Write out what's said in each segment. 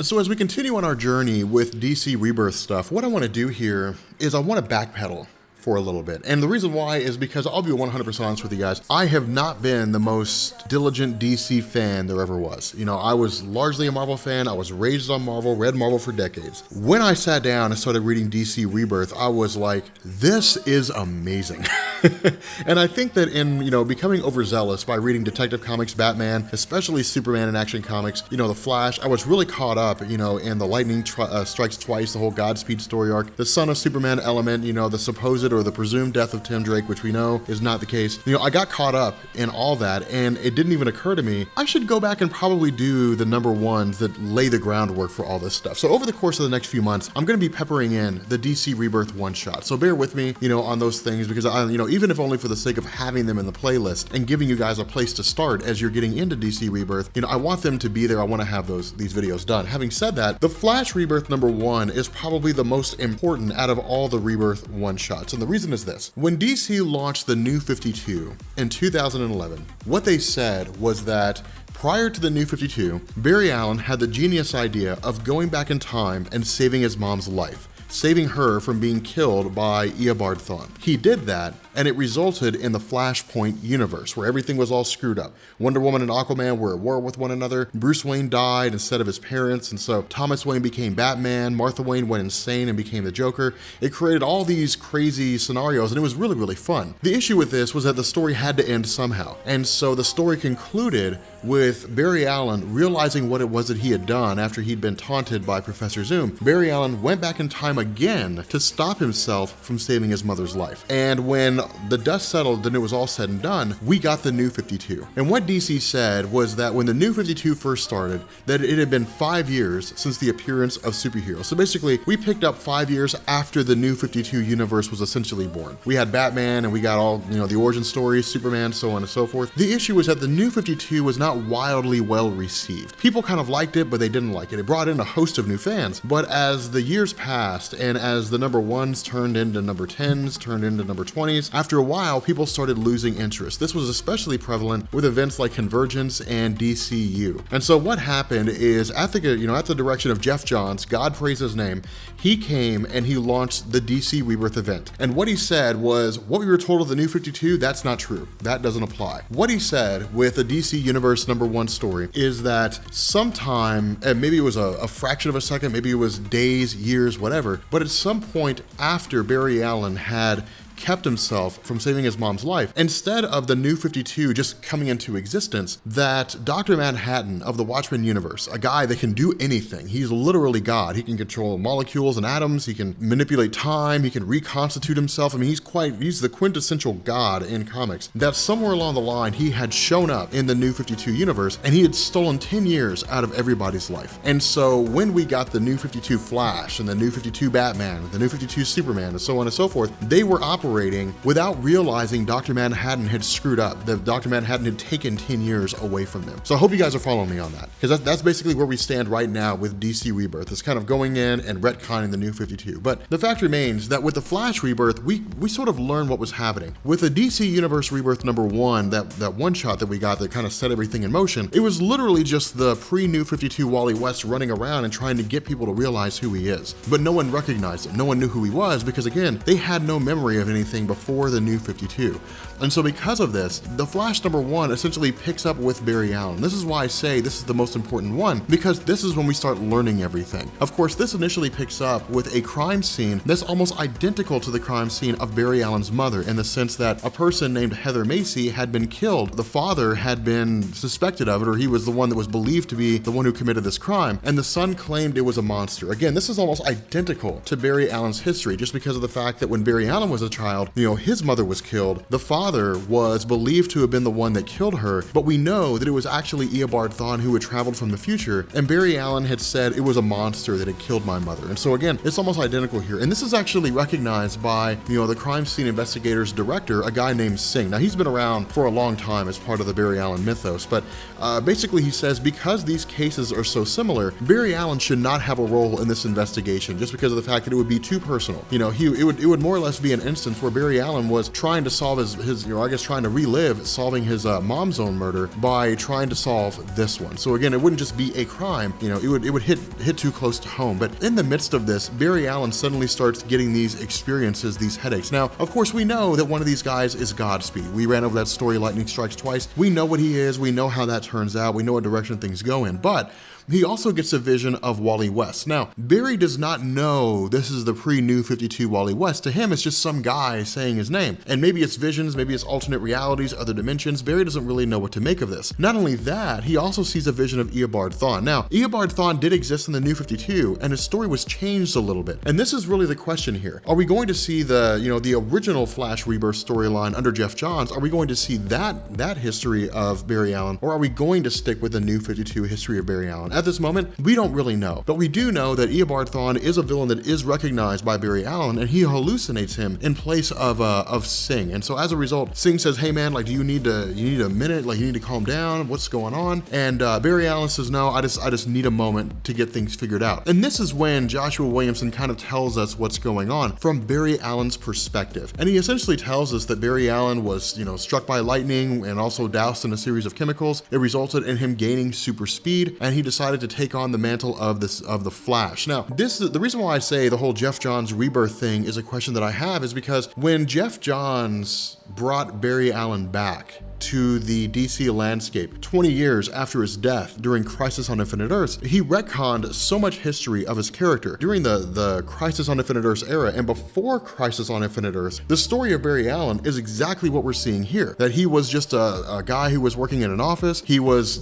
So as we continue on our journey with DC Rebirth stuff, what I want to do here is I want to backpedal for a little bit. And the reason why is because I'll be 100% honest with you guys. I have not been the most diligent DC fan there ever was. You know, I was largely a Marvel fan. I was raised on Marvel, read Marvel for decades. When I sat down and started reading DC Rebirth, I was like, this is amazing. And I think that in, becoming overzealous by reading Detective Comics, Batman, especially Superman and Action Comics, The Flash, I was really caught up, in the Lightning Strikes Twice, the whole Godspeed story arc, the Son of Superman element, the supposed or the presumed death of Tim Drake, which we know is not the case. I got caught up in all that, and it didn't even occur to me, I should go back and probably do the number ones that lay the groundwork for all this stuff. So over the course of the next few months, I'm going to be peppering in the DC Rebirth one-shot. So bear with me, on those things, because even if only for the sake of having them in the playlist and giving you guys a place to start as you're getting into DC Rebirth, I want them to be there. I want to have these videos done. Having said that, the Flash Rebirth number 1 is probably the most important out of all the Rebirth one-shots. And the reason is this. When DC launched the New 52 in 2011, what they said was that prior to the New 52, Barry Allen had the genius idea of going back in time and saving his mom's life, saving her from being killed by Eobard Thawne. He did that, and it resulted in the Flashpoint universe, where everything was all screwed up. Wonder Woman and Aquaman were at war with one another, Bruce Wayne died instead of his parents, and so Thomas Wayne became Batman, Martha Wayne went insane and became the Joker. It created all these crazy scenarios, and it was really, really fun. The issue with this was that the story had to end somehow, and so the story concluded with Barry Allen realizing what it was that he had done after he'd been taunted by Professor Zoom. Barry Allen went back in time again to stop himself from saving his mother's life. And when the dust settled and it was all said and done, we got the New 52. And what DC said was that when the New 52 first started, that it had been 5 years since the appearance of superheroes. So basically, we picked up 5 years after the New 52 universe was essentially born. We had Batman and we got all, the origin stories, Superman, so on and so forth. The issue was that the New 52 was not wildly well received. People kind of liked it, but they didn't like it. It brought in a host of new fans. But as the years passed and as the number 1s turned into number 10s, turned into number 20s, after a while, people started losing interest. This was especially prevalent with events like Convergence and DCU. And so what happened is at the direction of Jeff Johns, God praise his name, he came and he launched the DC Rebirth event. And what he said was, what we were told of the New 52, that's not true. That doesn't apply. What he said with the DC Universe number 1 story is that sometime, and maybe it was a fraction of a second, maybe it was days, years, whatever, but at some point after Barry Allen had kept himself from saving his mom's life, instead of the New 52 just coming into existence, that Dr. Manhattan of the Watchmen universe, a guy that can do anything, he's literally God. He can control molecules and atoms, he can manipulate time, he can reconstitute himself. I mean, he's the quintessential God in comics. That somewhere along the line, he had shown up in the New 52 universe and he had stolen 10 years out of everybody's life. And so when we got the New 52 Flash and the New 52 Batman, the New 52 Superman, and so on and so forth, they were operating without realizing Dr. Manhattan had screwed up, that Dr. Manhattan had taken 10 years away from them. So I hope you guys are following me on that, because that's basically where we stand right now with DC Rebirth. It's kind of going in and retconning the New 52. But the fact remains that with the Flash Rebirth, we sort of learned what was happening. With the DC Universe Rebirth number 1, that one shot that we got that kind of set everything in motion, it was literally just the pre-New 52 Wally West running around and trying to get people to realize who he is. But no one recognized him. No one knew who he was because, again, they had no memory of anything before the New 52. And so because of this, the Flash number 1 essentially picks up with Barry Allen. This is why I say this is the most important one, because this is when we start learning everything. Of course, this initially picks up with a crime scene that's almost identical to the crime scene of Barry Allen's mother, in the sense that a person named Heather Macy had been killed. The father had been suspected of it, or he was the one that was believed to be the one who committed this crime, and the son claimed it was a monster. Again, this is almost identical to Barry Allen's history, just because of the fact that when Barry Allen was a child, his mother was killed. The father was believed to have been the one that killed her, but we know that it was actually Eobard Thawne who had traveled from the future, and Barry Allen had said it was a monster that had killed my mother. And so again, it's almost identical here. And this is actually recognized by, the crime scene investigators director, a guy named Singh. Now, he's been around for a long time as part of the Barry Allen mythos, but basically he says because these cases are so similar, Barry Allen should not have a role in this investigation, just because of the fact that it would be too personal. It would more or less be an instance instance where Barry Allen was trying to solve his trying to relive solving his mom's own murder by trying to solve this one. So again, it wouldn't just be a crime, it would hit too close to home. But in the midst of this, Barry Allen suddenly starts getting these experiences, these headaches. Now, of course, we know that one of these guys is Godspeed. We ran over that story, Lightning Strikes Twice. We know what he is. We know how that turns out. We know what direction things go in. But he also gets a vision of Wally West. Now, Barry does not know this is the pre-New 52 Wally West. To him, it's just some guy saying his name. And maybe it's visions, maybe it's alternate realities, other dimensions. Barry doesn't really know what to make of this. Not only that, he also sees a vision of Eobard Thawne. Now, Eobard Thawne did exist in the New 52, and his story was changed a little bit. And this is really the question here. Are we going to see the original Flash Rebirth storyline under Geoff Johns? Are we going to see that history of Barry Allen, or are we going to stick with the New 52 history of Barry Allen? At this moment, we don't really know, but we do know that Eobard Thawne is a villain that is recognized by Barry Allen, and he hallucinates him in place of Singh. And so as a result, Singh says, "Hey man, do you need a minute? You need to calm down. What's going on?" And Barry Allen says, "No, I just need a moment to get things figured out." And this is when Joshua Williamson kind of tells us what's going on from Barry Allen's perspective. And he essentially tells us that Barry Allen was, struck by lightning and also doused in a series of chemicals. It resulted in him gaining super speed, and he decided to take on the mantle of the Flash. Now, the reason why I say the whole Geoff Johns rebirth thing is a question that I have is because when Geoff Johns brought Barry Allen back to the DC landscape 20 years after his death during Crisis on Infinite Earths, he retconned so much history of his character during the Crisis on Infinite Earths era and before Crisis on Infinite Earths. The story of Barry Allen is exactly what we're seeing here, that he was just a guy who was working in an office. He was,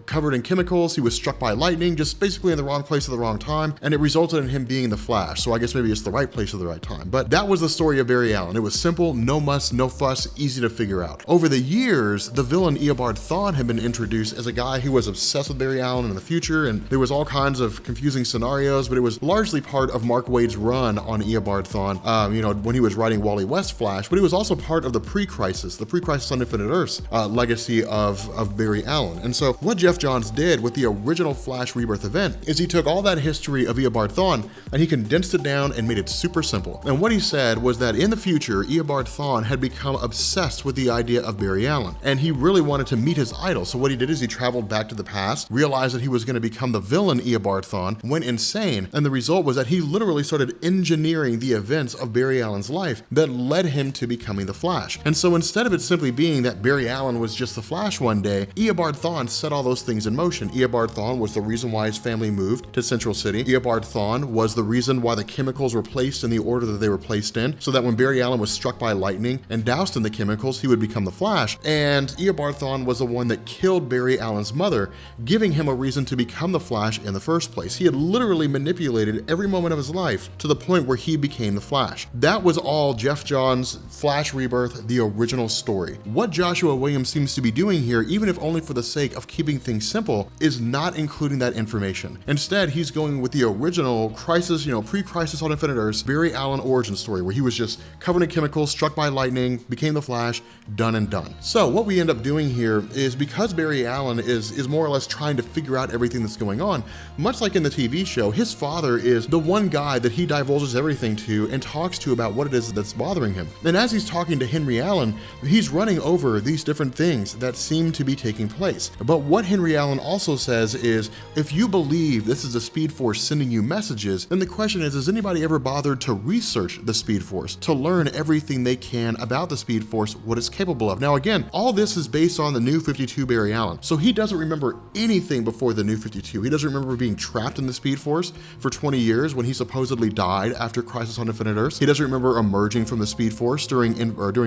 covered in chemicals. He was struck by lightning, just basically in the wrong place at the wrong time, and it resulted in him being the Flash. So I guess maybe it's the right place at the right time. But that was the story of Barry Allen. It was simple, no muss, no fuss, easy to figure out. Over the years, the villain Eobard Thawne had been introduced as a guy who was obsessed with Barry Allen in the future, and there was all kinds of confusing scenarios, but it was largely part of Mark Waid's run on Eobard Thawne, when he was writing Wally West Flash, but it was also part of the pre-Crisis on Infinite Earths legacy of Barry Allen. And so what Geoff Johns did with the original Flash Rebirth event is he took all that history of Eobard Thawne and he condensed it down and made it super simple. And what he said was that in the future, Eobard Thawne had become obsessed with the idea of Barry Allen, and he really wanted to meet his idol. So what he did is he traveled back to the past, realized that he was going to become the villain Eobard Thawne, went insane, and the result was that he literally started engineering the events of Barry Allen's life that led him to becoming the Flash. And so instead of it simply being that Barry Allen was just the Flash one day, Eobard Thawne set all those things in motion. Eobard Thawne was the reason why his family moved to Central City. Eobard Thawne was the reason why the chemicals were placed in the order that they were placed in, so that when Barry Allen was struck by lightning and doused in the chemicals, he would become the Flash. And Eobard Thawne was the one that killed Barry Allen's mother, giving him a reason to become the Flash in the first place. He had literally manipulated every moment of his life to the point where he became the Flash. That was all Geoff Johns' Flash Rebirth, the original story. What Joshua Williams seems to be doing here, even if only for the sake of keeping things simple, is not including that information. Instead, he's going with the original Crisis, pre-Crisis on Infinite Earths, Barry Allen origin story, where he was just covered in chemicals, struck by lightning, became the Flash, done and done. So what we end up doing here is, because Barry Allen is more or less trying to figure out everything that's going on, much like in the TV show, his father is the one guy that he divulges everything to and talks to about what it is that's bothering him. And as he's talking to Henry Allen, he's running over these different things that seem to be taking place. But what Henry Allen also says is, if you believe this is the Speed Force sending you messages, then the question is, has anybody ever bothered to research the Speed Force, to learn everything they can about the Speed Force, what it's capable of? Now again, all this is based on the New 52 Barry Allen, so he doesn't remember anything before the New 52. He doesn't remember being trapped in the Speed Force for 20 years when he supposedly died after Crisis on Infinite Earths. He doesn't remember emerging from the Speed Force during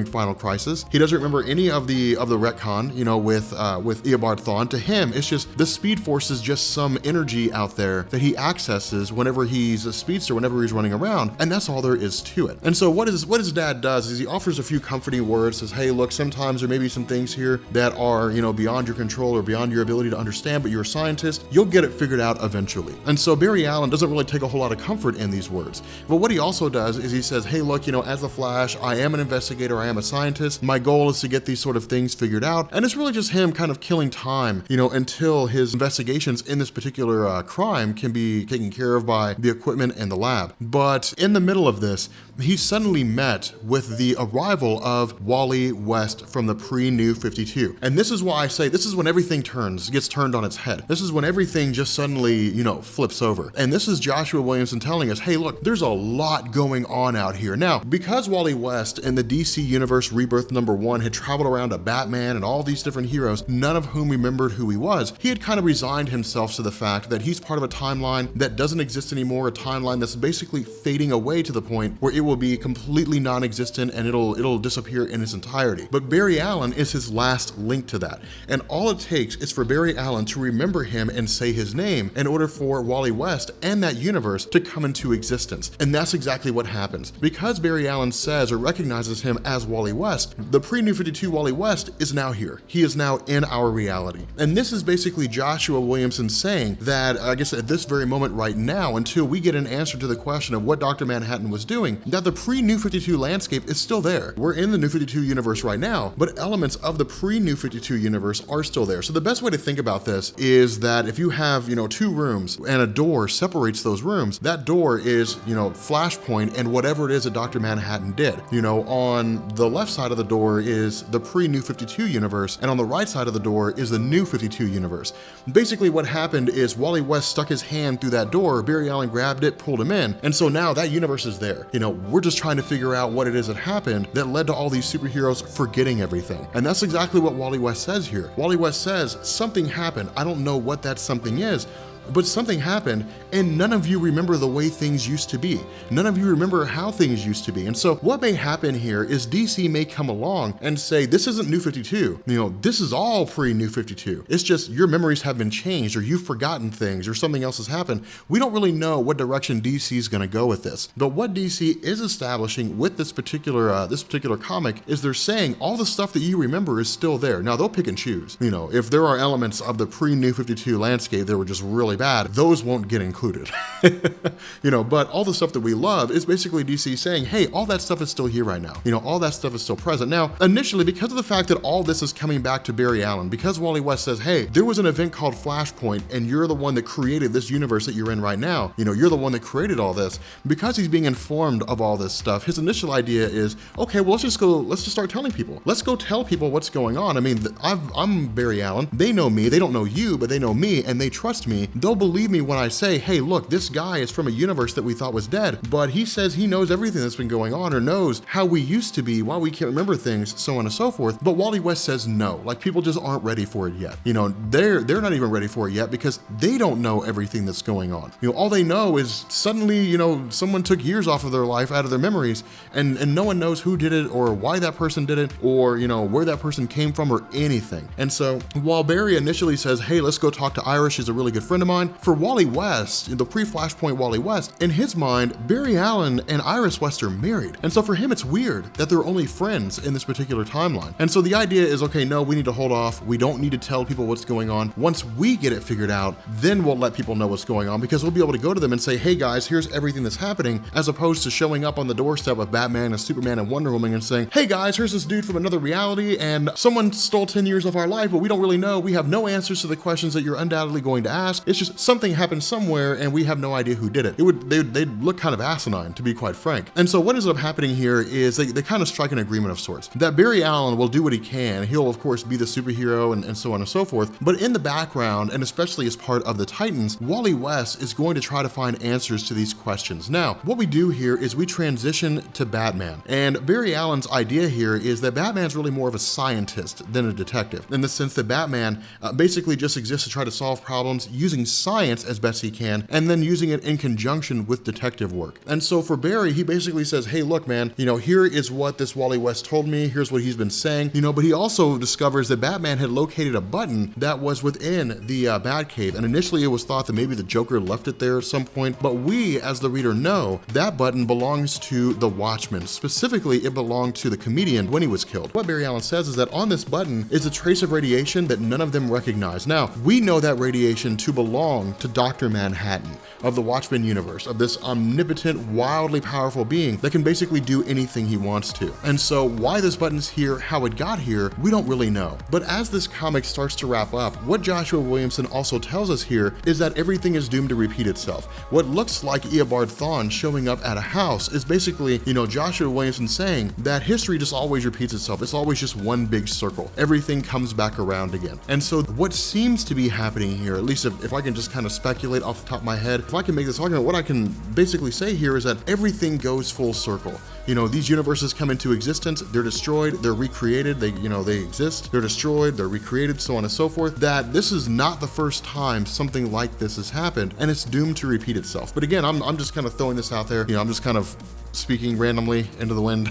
Final Crisis. He doesn't remember any of the retcon, with Eobard Thawne. To him, it's just the Speed Force is just some energy out there that he accesses whenever he's a speedster, whenever he's running around, and that's all there is to it. And so what his dad does is he offers a few comforting words, says, hey, look, sometimes there may be some things here that are, beyond your control or beyond your ability to understand, but you're a scientist, you'll get it figured out eventually. And so Barry Allen doesn't really take a whole lot of comfort in these words. But what he also does is he says, hey, look, as the Flash, I am an investigator, I am a scientist. My goal is to get these sort of things figured out. And it's really just him kind of killing time, until his investigations in this particular crime can be taken care of by the equipment and the lab. But in the middle of this, he suddenly met with the arrival of Wally West from the pre-New 52. And this is why I say this is when everything gets turned on its head. This is when everything just suddenly, flips over. And this is Joshua Williamson telling us, hey, look, there's a lot going on out here. Now, because Wally West in the DC Universe Rebirth #1 had traveled around to Batman and all these different heroes, none of whom remembered who he was, he had kind of resigned himself to the fact that he's part of a timeline that doesn't exist anymore, a timeline that's basically fading away to the point where it will be completely non-existent and it'll disappear in its entirety. But Barry Allen is his last link to that. And all it takes is for Barry Allen to remember him and say his name in order for Wally West and that universe to come into existence. And that's exactly what happens. Because Barry Allen says or recognizes him as Wally West, the pre-New 52 Wally West is now here. He is now in our reality. And this is basically Joshua Williamson saying that, I guess at this very moment right now, until we get an answer to the question of what Dr. Manhattan was doing, that the pre-New 52 landscape is still there. We're in the New 52 universe right now, but elements of the pre-New 52 universe are still there. So the best way to think about this is that if you have, two rooms and a door separates those rooms, that door is, Flashpoint and whatever it is that Dr. Manhattan did. On the left side of the door is the pre-New 52 universe, and on the right side of the door is the New 52 universe. Basically what happened is Wally West stuck his hand through that door, Barry Allen grabbed it, pulled him in, and so now that universe is there. We're just trying to figure out what it is that happened that led to all these superheroes forgetting everything. And that's exactly what Wally West says here. Wally West says, something happened. I don't know what that something is, but something happened and none of you remember the way things used to be. None of you remember how things used to be. And so what may happen here is DC may come along and say, this isn't New 52. This is all pre-New 52. It's just your memories have been changed or you've forgotten things or something else has happened. We don't really know what direction DC is going to go with this. But what DC is establishing with this particular comic is they're saying all the stuff that you remember is still there. Now they'll pick and choose. If there are elements of the pre-New 52 landscape that were just really bad, those won't get included. But all the stuff that we love is basically DC saying, hey, all that stuff is still here right now. All that stuff is still present. Now, initially, because of the fact that all this is coming back to Barry Allen, because Wally West says, hey, there was an event called Flashpoint and you're the one that created this universe that you're in right now. You're the one that created all this. Because he's being informed of all this stuff, his initial idea is, okay, well, let's just start telling people. Let's go tell people what's going on. I mean, I'm Barry Allen. They know me. They don't know you, but they know me and they trust me. They'll believe me when I say, hey, look, this guy is from a universe that we thought was dead, but he says he knows everything that's been going on or knows how we used to be, why we can't remember things, so on and so forth. But Wally West says no, like people just aren't ready for it yet. They're not even ready for it yet because they don't know everything that's going on. All they know is suddenly, someone took years off of their life out of their memories and no one knows who did it or why that person did it or, where that person came from or anything. And so while Barry initially says, hey, let's go talk to Iris, she's a really good friend of mine, for Wally West, the pre-Flashpoint Wally West, in his mind, Barry Allen and Iris West are married. And so for him, it's weird that they're only friends in this particular timeline. And so the idea is, okay, no, we need to hold off. We don't need to tell people what's going on. Once we get it figured out, then we'll let people know what's going on because we'll be able to go to them and say, hey guys, here's everything that's happening, as opposed to showing up on the doorstep of Batman and Superman and Wonder Woman and saying, hey guys, here's this dude from another reality and someone stole 10 years of our life, but we don't really know. We have no answers to the questions that you're undoubtedly going to ask. It's just something happened somewhere and we have no idea who did it. They'd look kind of asinine, to be quite frank. And so what ends up happening here is they kind of strike an agreement of sorts that Barry Allen will do what he can. He'll of course be the superhero and so on and so forth. But in the background, and especially as part of the Titans, Wally West is going to try to find answers to these questions. Now, what we do here is we transition to Batman. And Barry Allen's idea here is that Batman's really more of a scientist than a detective, in the sense that Batman basically just exists to try to solve problems using science as best he can, and then using it in conjunction with detective work. And so for Barry, he basically says, hey, look, man, here is what this Wally West told me, here's what he's been saying, but he also discovers that Batman had located a button that was within the Batcave, and initially it was thought that maybe the Joker left it there at some point, but we, as the reader, know that button belongs to the Watchman. Specifically, it belonged to the comedian when he was killed. What Barry Allen says is that on this button is a trace of radiation that none of them recognize. Now, we know that radiation to belong to Dr. Manhattan of the Watchmen universe, of this omnipotent, wildly powerful being that can basically do anything he wants to. And so why this button's here, how it got here, we don't really know. But as this comic starts to wrap up, what Joshua Williamson also tells us here is that everything is doomed to repeat itself. What looks like Eobard Thawne showing up at a house is basically, Joshua Williamson saying that history just always repeats itself. It's always just one big circle. Everything comes back around again. And so what seems to be happening here, at least if I can just kind of speculate off the top of my head, if I can make this argument, what I can basically say here is that everything goes full circle. These universes come into existence, they're destroyed, they're recreated, they exist, they're destroyed, they're recreated, so on and so forth, that this is not the first time something like this has happened, and it's doomed to repeat itself. But again, I'm just kind of throwing this out there, I'm just kind of speaking randomly into the wind.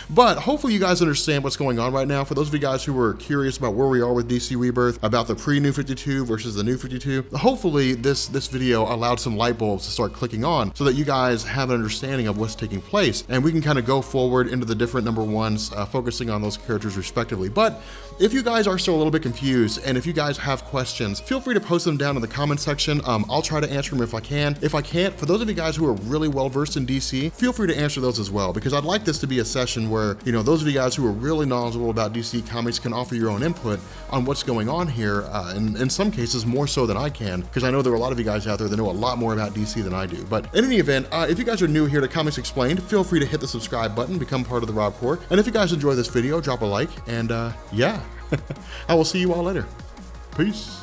But hopefully you guys understand what's going on right now. For those of you guys who were curious about where we are with DC Rebirth, about the pre-New 52 versus the New 52, hopefully this video allowed some light bulbs to start clicking on so that you guys have an understanding of what's taking place, and we can kind of go forward into the different number ones, focusing on those characters respectively. But if you guys are still a little bit confused, and if you guys have questions, feel free to post them down in the comment section. I'll try to answer them if I can. If I can't, for those of you guys who are really well versed in DC, feel free to answer those as well, because I'd like this to be a session where, those of you guys who are really knowledgeable about DC Comics can offer your own input on what's going on here, and in some cases more so than I can, because I know there are a lot of you guys out there that know a lot more about DC than I do. But in any event, if you guys are new here to Comics Explained, feel free to hit the subscribe button, become part of the Rob Corps, and if you guys enjoy this video, drop a like, and yeah, I will see you all later. Peace.